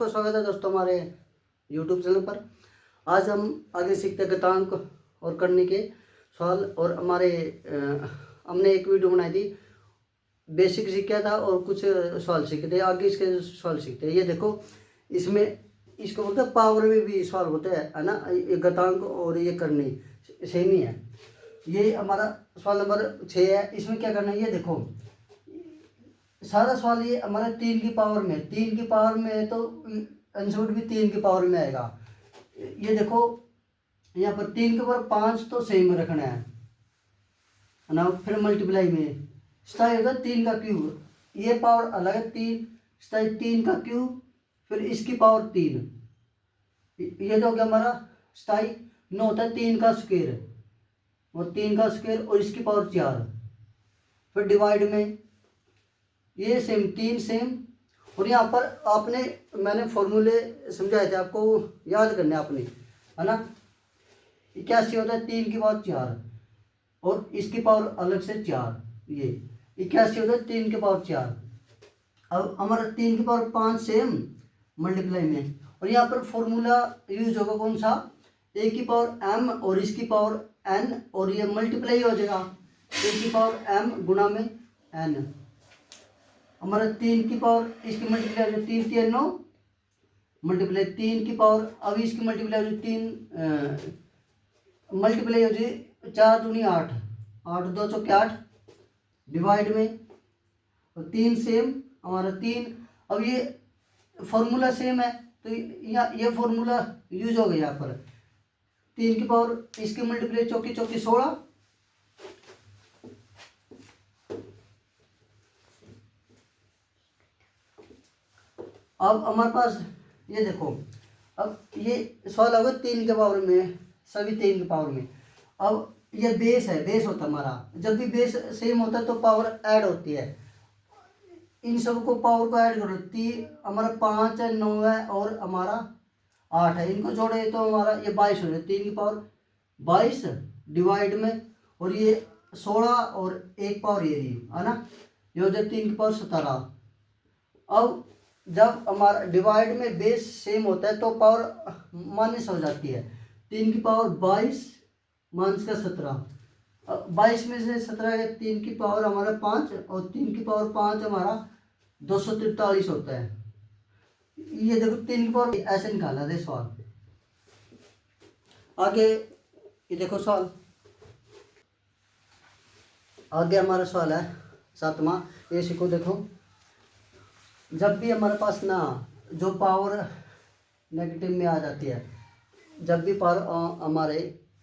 तो स्वागत है दोस्तों हमारे YouTube चैनल पर। आज हम आगे सीखते हैं घातांक और करने के सवाल। और हमने एक वीडियो बनाई थी, बेसिक सीखा था और कुछ सवाल सीखे थे। आगे इसके सवाल सीखते हैं। ये देखो, इसमें इसको बोलते हैं पावर में भी सवाल होते हैं, है ना। ये घातांक और ये करनी सेम ही है। ये हमारा सवाल नंबर 6 है। इसमें क्या करना है, ये देखो, सारा सवाल ये हमारा 3 की पावर में, 3 की पावर में है तो आंसर भी 3 की पावर में आएगा। ये देखो, यहाँ पर 3 के ऊपर 5 तो सेम रखना है ना। फिर मल्टीप्लाई में स्थाई होगा 3 का क्यूब, ये पावर अलग है 3, स्थाई 3 का क्यूब, फिर इसकी पावर 3। ये तो हो गया हमारा स्थाई। 9 होता है 3 का स्क्वायर, और 3 का स्क्वायर और इसकी पावर 4। फिर डिवाइड में ये सेम 3 सेम। और यहाँ पर मैंने फॉर्मूले समझाए थे, आपको याद करने आपने, है ना। 81 होता है 3 की पावर 4 और इसकी पावर अलग से 4। ये 81 होता है 3 की पावर 4। अब हमारा 3 की पावर 5 सेम मल्टीप्लाई में। और यहाँ पर फॉर्मूला यूज होगा कौन सा, a की पावर m और इसकी पावर n, और ये मल्टीप्लाई हो जाएगा a की पावर m गुणा में n। हमारा 3 की पावर इसकी मल्टीप्लाई 3 3 9 मल्टीप्लाई 3 की पावर, अब इसकी मल्टीप्लाई हो 3 मल्टीप्लाई हो जाए 4 दूनी 8, 8 2 चौके 8, डिवाइड में, और 3 सेम हमारा 3। अब ये फॉर्मूला सेम है तो ये फॉर्मूला यूज हो गया यहाँ पर। 3 की पावर इसकी मल्टीप्लाई चौकी चौकी 16, अब हमारे पास ये देखो, अब ये सवाल होगा 3 के पावर में, सभी 3 के पावर में। अब ये बेस है, बेस होता है हमारा। जब भी बेस सेम होता है तो पावर ऐड होती है। इन सब को पावर को ऐड करो, 3 हमारा 5 है, 9 है और हमारा 8 है, इनको जोड़े तो हमारा ये 22 हो जाए। 3 की पावर 22 डिवाइड में, और ये 16 और एक पावर ये रही, है ना। ये हो जाए 3 की पावर 17। अब जब हमारा डिवाइड में बेस सेम होता है तो पावर माइनस हो जाती है। 3 की पावर 22 माइनस का 17, 22 में से 17 है, 3 की पावर हमारा 5 और 3 की पावर 5 हमारा 243 होता है। ये देखो 3 की पावर ऐसे निकाला दे सवाल। आगे ये देखो सवाल, आगे हमारा सवाल है 7वां। ये सीखो, देखो, जब भी हमारे पास ना जो पावर नेगेटिव में आ जाती है, जब भी पावर हमारे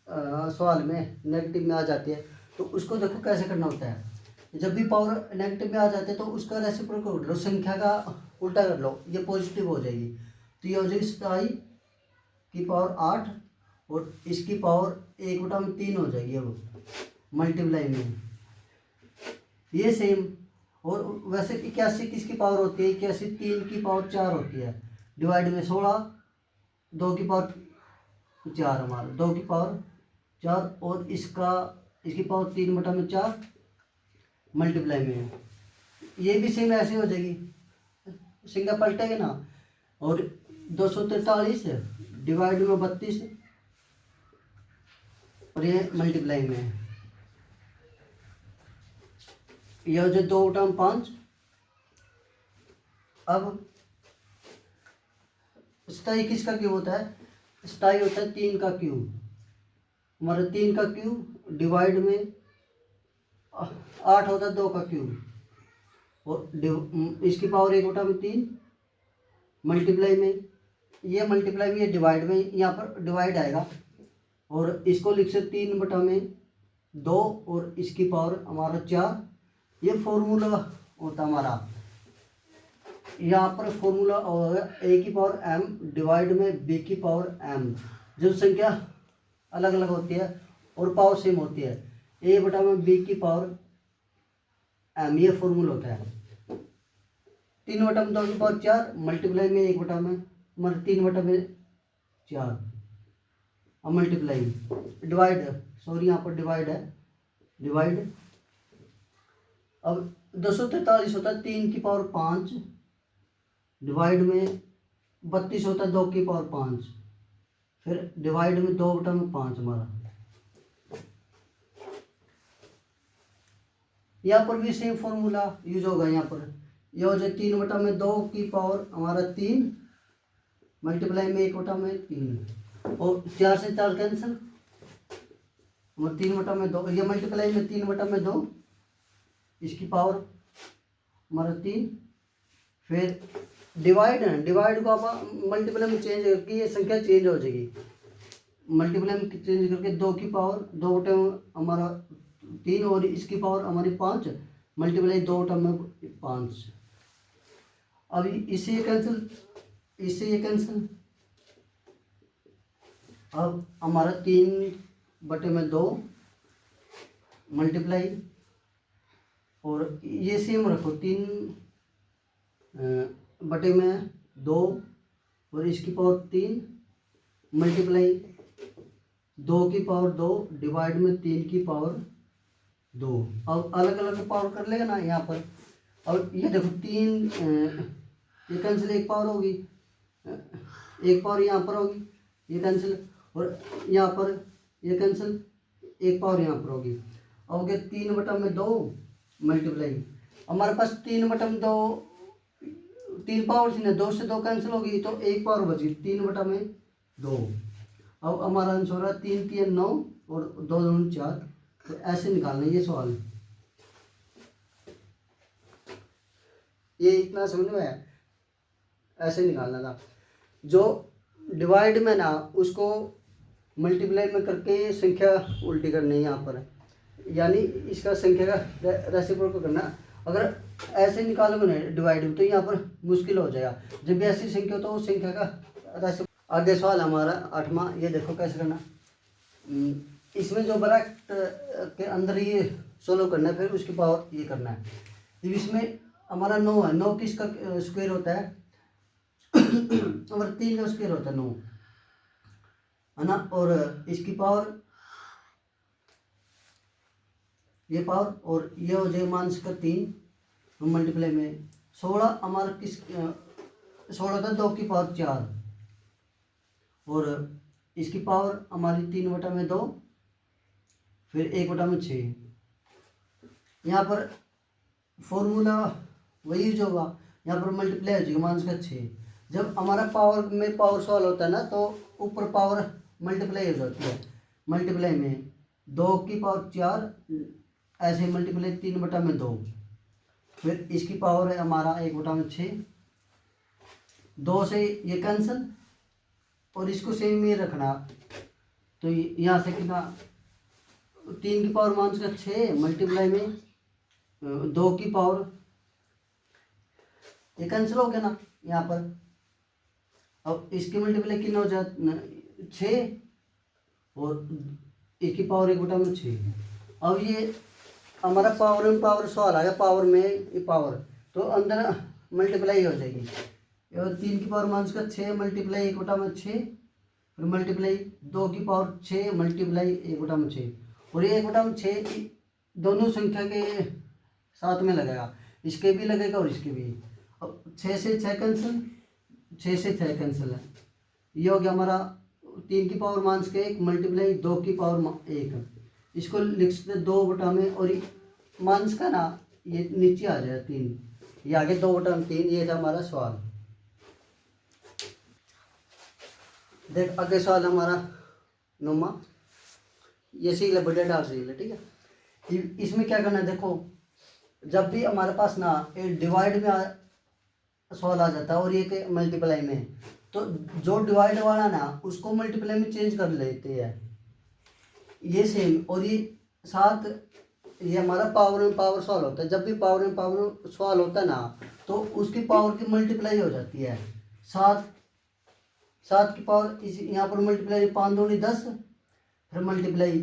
सवाल में नेगेटिव में आ जाती है तो उसको देखो कैसे करना होता है। जब भी पावर नेगेटिव में आ जाती है तो उसका रेसिप्रोकल कर लो, संख्या का उल्टा कर लो, ये पॉजिटिव हो जाएगी। तो ये हो जाएगी 27 की पावर 8 और इसकी पावर 1/3 हो जाएगी। अब मल्टीप्लाई में ये सेम। और वैसे 81 किसकी पावर होती है, 81 3 की पावर 4 होती है। डिवाइड में 16, 2 की पावर 4 हमारा, 2 की पावर 4 और इसकी पावर 3/4 मल्टीप्लाई में। ये भी सेम ऐसे हो जाएगी, सिंगल पलटेगा ना। और 243 डिवाइड में 32 और ये मल्टीप्लाई में, यह हो जाए 2/5। अब स्थाई किसका क्यूब होता है, स्थाई होता है 3 का क्यूब। हमारा 3 का क्यूब डिवाइड में 8 होता है 2 का क्यूब, और इसकी पावर 1/3 मल्टीप्लाई में, ये मल्टीप्लाई में, ये डिवाइड में, यहाँ पर डिवाइड आएगा। और इसको लिख सकते 3/2 और इसकी पावर हमारा 4। ये फॉर्मूला होता हमारा, यहाँ पर फॉर्मूला होगा a की पावर m डिवाइड में b की पावर m। जब संख्या अलग अलग होती है और पावर सेम होती है, a/b की पावर m, ये फॉर्मूला होता है। 3/2 की पावर 4 मल्टीप्लाई में 1/, मतलब 3/4 मल्टीप्लाई डिवाइड, सॉरी यहाँ पर डिवाइड है, डिवाइड। अब 243 होता है 3 की पावर 5 डिवाइड में 32 होता है 2 की पावर 5, फिर डिवाइड में 2/5 हमारा। यहाँ पर भी सेम फॉर्मूला यूज होगा। यहाँ पर यह हो जाए 3/2 की पावर हमारा 3 मल्टीप्लाई में 1/3, और 4 से 4 कैंसिल, और 3/2 ये मल्टीप्लाई में 3/2 इसकी पावर हमारा 3, फिर डिवाइड है, डिवाइड को आप मल्टीप्लाई में चेंज करके ये संख्या चेंज हो जाएगी, मल्टीप्लाई में चेंज करके 2 की पावर 2 हमारा 3 और इसकी पावर हमारी 5 मल्टीप्लाई 2/5। अब इससे ये कैंसिल, इससे ये कैंसिल, अब हमारा 3/2 मल्टीप्लाई, और ये सेम रखो 3/2 और इसकी पावर 3 मल्टीप्लाई 2 की पावर 2 डिवाइड में 3 की पावर 2। अब अलग अलग पावर कर लेगा ना यहाँ पर। और ये देखो 3 ये कैंसिल, एक पावर होगी, एक पावर यहाँ पर होगी, ये कैंसिल, और यहाँ पर ये कैंसिल, एक पावर यहाँ पर होगी। अब गया 3/2 मल्टीप्लाई, हमारे पास 3/2 3 पावर थी ना, 2 से 2 कैंसिल होगी तो एक पावर बची 3/2। अब हमारा आंसर हो रहा है 3 3 9 और 2 2 4। तो ऐसे निकालना ये सवाल, ये इतना समझ में आया, ऐसे निकालना था। जो डिवाइड में ना उसको मल्टीप्लाई में करके संख्या उल्टी करनी है यहाँ पर, यानी इसका संख्या का रेसिप्रोकल करना। अगर ऐसे निकालोगे ना डिवाइड में तो यहाँ पर मुश्किल हो जाएगा, जब भी ऐसी संख्या हो तो उस संख्या का रेसिप्रोकल। आगे सवाल हमारा 8वां, ये देखो कैसे करना। इसमें जो ब्रैकेट के अंदर ये सोल्व करना है, फिर उसकी पावर ये करना है। जब इसमें हमारा 9 है, 9 किसका स्क्वायर होता है हमारा 3 का स्क्वायर होता है 9, है ना, और इसकी पावर ये पावर, और ये हो जाए मान का 3 मल्टीप्लाई में 16 हमारा किस 16 था 2 की पावर 4, और इसकी पावर हमारी 3/2 फिर 1/6। यहाँ पर फॉर्मूला वही यूज होगा, यहाँ पर मल्टीप्लाई हो जाएगा मान का 6। जब हमारा पावर में पावर सॉल्व होता है ना तो ऊपर पावर मल्टीप्लाई हो जाती है, मल्टीप्लाई में 2 की पावर 4 ऐसे मल्टीप्लाई 3/2, फिर इसकी पावर है हमारा 1/6। 2 से ये कैंसिल और इसको सेम ही रखना, तो यहाँ से कितना 3 की पावर मान का 6 मल्टीप्लाई में 2 की पावर, ये कैंसिल हो गया ना यहाँ पर। अब इसकी मल्टीप्लाई कितना हो जाता 6 और इसकी पावर 1/6। अब ये हमारा पावर में पावर सवाल आ गया, पावर में ये पावर तो अंदर मल्टीप्लाई हो जाएगी। 3 की पावर मान का 6 मल्टीप्लाई 1/6, फिर मल्टीप्लाई 2 की पावर 6 मल्टीप्लाई 1/6, और ये 1/6 दोनों संख्या के साथ में लगेगा, इसके भी लगेगा और इसके भी। अब 6 से 6 कैंसिल, 6 से 6 कैंसिल है, ये हो गया हमारा 3 की पावर मान के 1 मल्टीप्लाई 2 की पावर 1, इसको लिख सकते 2 में, और मानस का ना ये नीचे आ जाएगा 3, ये आगे 2/3। ये था हमारा सवाल। देख आगे सवाल हमारा 9वां, ये सील है बड़े डाल सील है, ठीक है। इसमें क्या करना है, देखो जब भी हमारे पास ना डिवाइड में सवाल आ जाता है और ये मल्टीप्लाई में, तो जो डिवाइड वाला ना उसको मल्टीप्लाई में चेंज कर लेते हैं, ये सेम। और ये साथ ये हमारा पावर में पावर सॉल्व होता है, जब भी पावर में पावर सॉल्व होता है ना तो उसकी पावर की मल्टीप्लाई हो जाती है 7 की पावर, इस यहाँ पर मल्टीप्लाई 5 दूनी 10, फिर मल्टीप्लाई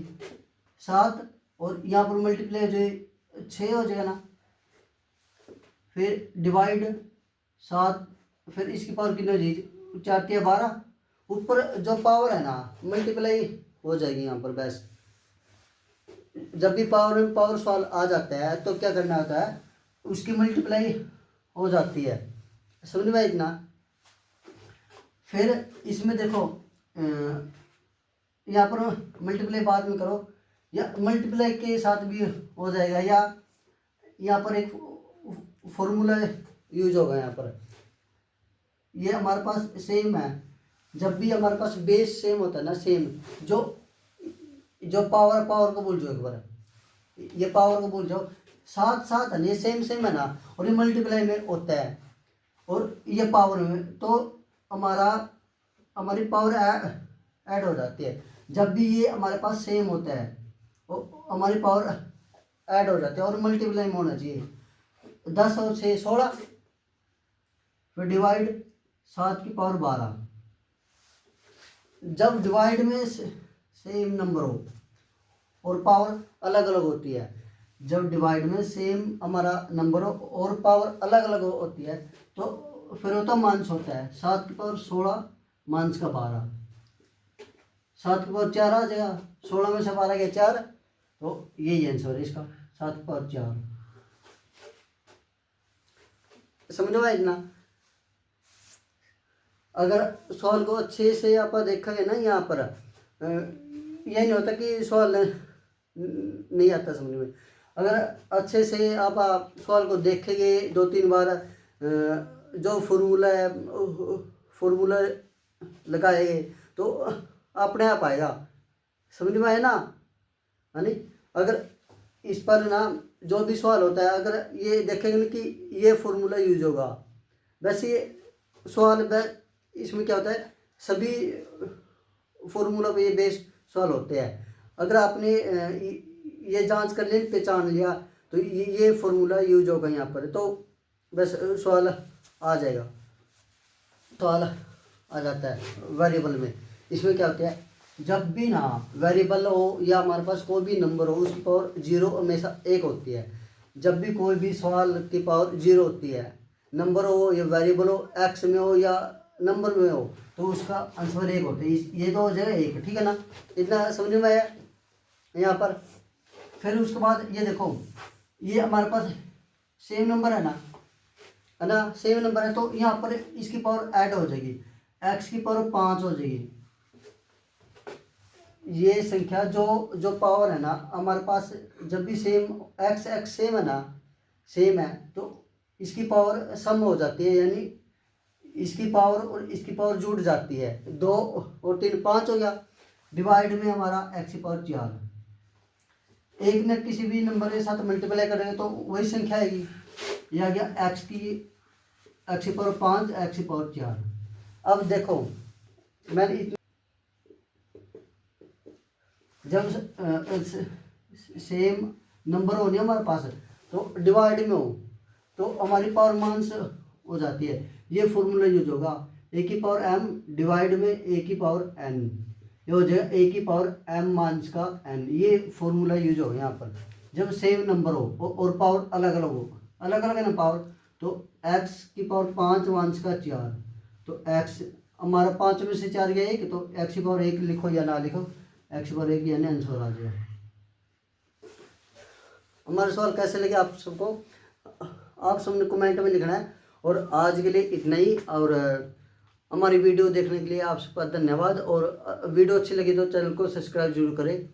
7 और यहाँ पर मल्टीप्लाई हो जाए 6 हो जाएगा ना, फिर डिवाइड 7, फिर इसकी पावर कितनी हो जाएगी 4 या 12, ऊपर जो पावर है ना मल्टीप्लाई हो जाएगी यहाँ पर। बस जब भी पावर में पावर सॉल्व आ जाता है तो क्या करना होता है, उसकी मल्टीप्लाई हो जाती है, समझ में इतना। फिर इसमें देखो यहाँ पर मल्टीप्लाई बाद में करो, या मल्टीप्लाई के साथ भी हो जाएगा, या यहाँ पर एक फॉर्मूला यूज होगा। यहाँ पर ये हमारे पास सेम है, जब भी हमारे पास बेस सेम होता है ना, सेम जो पावर को भूल जाओ एक बार, ये पावर को भूल जाओ, साथ साथ है ना, ये सेम है ना, और ये मल्टीप्लाई में होता है और ये पावर में, तो हमारी पावर ऐड हो जाती है। जब भी ये हमारे पास सेम होता है और हमारी पावर ऐड हो जाती है, और मल्टीप्लाई में होना चाहिए। 10 और 6 16, फिर डिवाइड 7 की पावर 12। जब डिवाइड में सेम नंबर हो और पावर अलग अलग होती है, जब डिवाइड में सेम हमारा नंबर हो और पावर अलग अलग होती है, तो फिर होता माइनस होता है। 7 की पावर 16 माइनस का 12, 7 की पावर 4 आ जाएगा, 16 में से 12 गया 4, तो यही आंसर है इसका, 7 की पावर 4। समझो भाई इतना। अगर सवाल को अच्छे से आप देखेंगे ना, यहाँ पर यही नहीं होता कि सवाल नहीं आता समझ में। अगर अच्छे से आप सवाल को देखेंगे 2-3 बार, जो फॉर्मूला लगाएंगे तो अपने आप आएगा, समझ में आए ना, है नहीं। अगर इस पर ना जो भी सवाल होता है, अगर ये देखेंगे ना कि ये फॉर्मूला यूज होगा, वैसे ये सवाल इसमें क्या होता है, सभी फॉर्मूला पे ये बेस्ड सवाल होते हैं। अगर आपने ये जांच कर लिया, पहचान लिया, तो ये फॉर्मूला यूज होगा यहाँ पर, तो बस सवाल आ जाएगा, सवाल आ जाता है। वेरिएबल में इसमें क्या होता है, जब भी ना वेरिएबल हो या हमारे पास कोई भी नंबर हो, उसकी पावर 0 हमेशा 1 होती है। जब भी कोई भी सवाल की पावर 0 होती है, नंबर हो या वेरिएबल हो, एक्स में हो या नंबर में हो, तो उसका आंसर 1 होता है। ये तो हो जाएगा 1, ठीक है ना, इतना समझ में आया यहाँ पर। फिर उसके बाद ये देखो, ये हमारे पास सेम नंबर है ना, सेम नंबर है, तो यहाँ पर इसकी पावर ऐड हो जाएगी, एक्स की पावर 5 हो जाएगी। ये संख्या जो पावर है ना हमारे पास, जब भी सेम एक्स सेम है ना, सेम है, तो इसकी पावर सम हो जाती है, यानी इसकी पावर और इसकी पावर जुड़ जाती है। 2 और 3 5 हो गया। डिवाइड में हमारा एक्स की पावर 4, एक ने किसी भी नंबर के साथ मल्टीप्लाई करेंगे तो वही संख्या आएगी। यह आ गया एक्स की पावर 5, एक्स की पावर 4। अब देखो मैंने जब सेम नंबर हो नहीं हमारे पास, तो डिवाइड में हो, तो हमारी पावर माइनस हो जाती है। ये फॉर्मूला यूज होगा, ए की पावर m डिवाइड में ए की पावर n, ये हो जाएगा ए की पावर m माइनस का n। ये फॉर्मूला यूज होगा यहाँ पर, जब सेम नंबर हो और पावर अलग अलग हो, अलग अलग है ना पावर, तो x की पावर 5 माइनस का 4, तो x हमारा 5 में से 4 गया 1, तो x की पावर 1 लिखो या ना लिखो, x की पावर 1 यानी आंसर आ जाएगा। हमारा सवाल कैसे लगे आप सबको, आप सबने कमेंट में लिखना है। और आज के लिए इतना ही, और हमारी वीडियो देखने के लिए आप सबका धन्यवाद। और वीडियो अच्छी लगी तो चैनल को सब्सक्राइब जरूर करें।